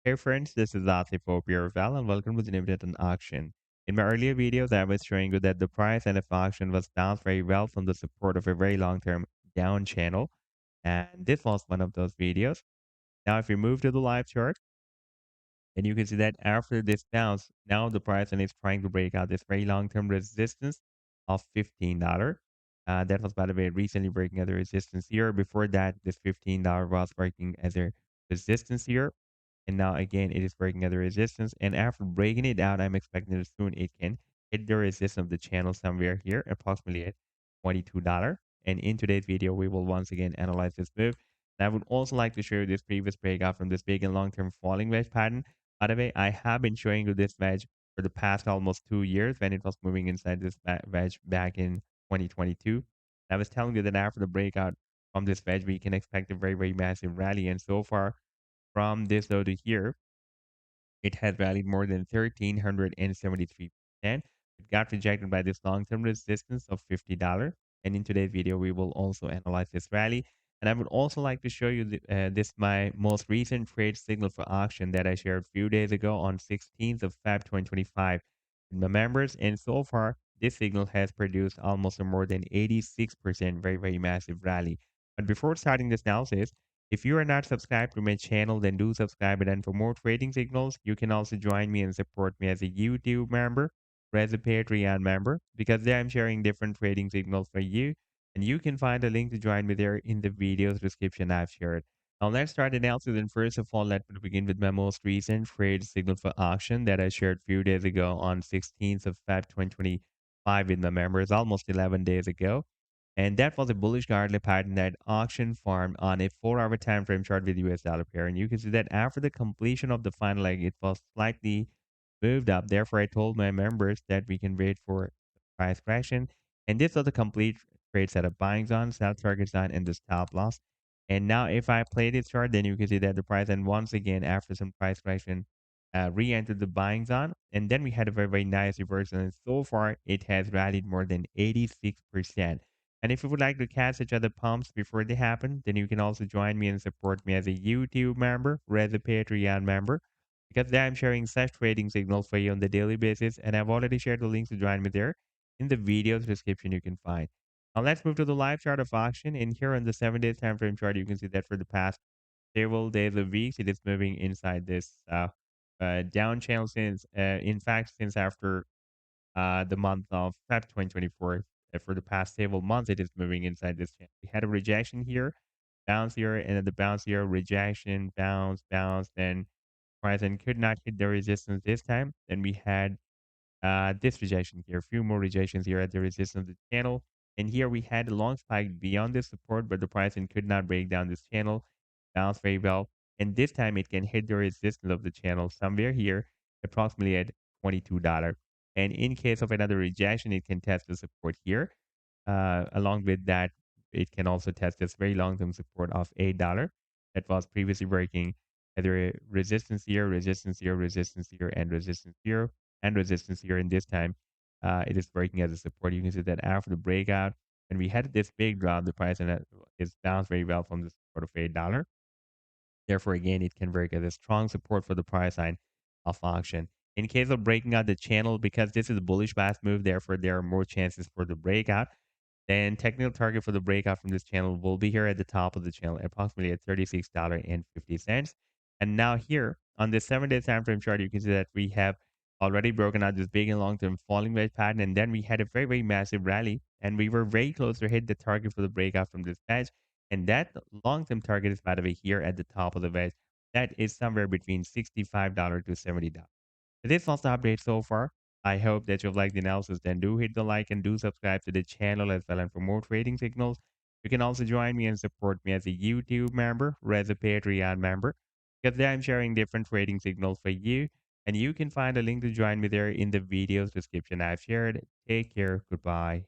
Hey friends, this is Atif Val and welcome to the Dividend and Auction. In my earlier videos, I was showing you that the price and the auction was bounced very well from the support of a very long-term down channel. And this was one of those videos. Now, if you move to the live chart, and you can see that after this bounce, now the price and is trying to break out this very long-term resistance of $15. That was, by the way, recently breaking out the resistance here. Before that, this $15 was breaking as a resistance here. And now again, it is breaking out the resistance. And after breaking it out, I'm expecting that soon it can hit the resistance of the channel somewhere here, approximately at $22. And in today's video, we will once again analyze this move. And I would also like to show you this previous breakout from this big and long-term falling wedge pattern. By the way, I have been showing you this wedge for the past almost 2 years when it was moving inside this wedge back in 2022. I was telling you that after the breakout from this wedge, we can expect a very, very massive rally. And so far, from this low to here, it has rallied more than 1,373%. It got rejected by this long-term resistance of $50. And in today's video, we will also analyze this rally. And I would also like to show you this my most recent trade signal for auction that I shared a few days ago on 16th of Feb 2025 with my members. And so far, this signal has produced almost a more than 86% very, very massive rally. But before starting this analysis, if you are not subscribed to my channel, then do subscribe. And for more trading signals, you can also join me and support me as a YouTube member or as a Patreon member because there I'm sharing different trading signals for you. And you can find a link to join me there in the video's description I've shared. Now let's start the analysis. And first of all, let me begin with my most recent trade signal for auction that I shared a few days ago on 16th of Feb 2025 with my members, almost 11 days ago. And that was a bullish Gartley pattern that auction formed on a 4-hour time frame chart with US dollar pair. And you can see that after the completion of the final leg, it was slightly moved up. Therefore, I told my members that we can wait for price correction. And this was a complete trade setup. Buying on, sell targets on, and the stop loss. And now if I play this chart, then you can see that the price, and once again, after some price correction, re-entered the buying zone. And then we had a very, very nice reversal. And so far, it has rallied more than 86%. And if you would like to catch each other pumps before they happen, then you can also join me and support me as a YouTube member or as a Patreon member because there I'm sharing such trading signals for you on the daily basis. And I've already shared the links to join me there in the video description you can find. Now let's move to the live chart of auction. And here on the 7 days time frame chart, you can see that for the past several days or weeks, it is moving inside this down channel since, in fact, since after the month of Feb 2024. For the past several months, it is moving inside this channel. We had a rejection here, bounce here, and then the bounce here, rejection, bounce, bounce, then price and could not hit the resistance this time. Then we had this rejection here, a few more rejections here at the resistance of the channel. And here we had a long spike beyond this support, but the pricing could not break down this channel, bounced very well. And this time it can hit the resistance of the channel somewhere here, approximately at $22. And in case of another rejection, it can test the support here. Along with that, it can also test this very long-term support of $8 that was previously breaking either resistance here, resistance here, resistance here, and resistance here and resistance here. And this time, it is breaking as a support. You can see that after the breakout, and we had this big drop, the price and that is bounced very well from the support of $8. Therefore, again, it can break as a strong support for the price line of auction. In case of breaking out the channel, because this is a bullish last move, therefore there are more chances for the breakout. Then technical target for the breakout from this channel will be here at the top of the channel, approximately at $36.50. And now here on this 7 day time frame chart, you can see that we have already broken out this big and long-term falling wedge pattern. And then we had a very, very massive rally. And we were very close to hit the target for the breakout from this wedge. And that long-term target is, by the way, here at the top of the wedge. That is somewhere between $65 to $70. So this was the update so far. I hope that you've liked the analysis. Then do hit the like and do subscribe to the channel as well. And for more trading signals, you can also join me and support me as a YouTube member or as a Patreon member because there I'm sharing different trading signals for you. And you can find a link to join me there in the video's description I've shared. Take care. Goodbye.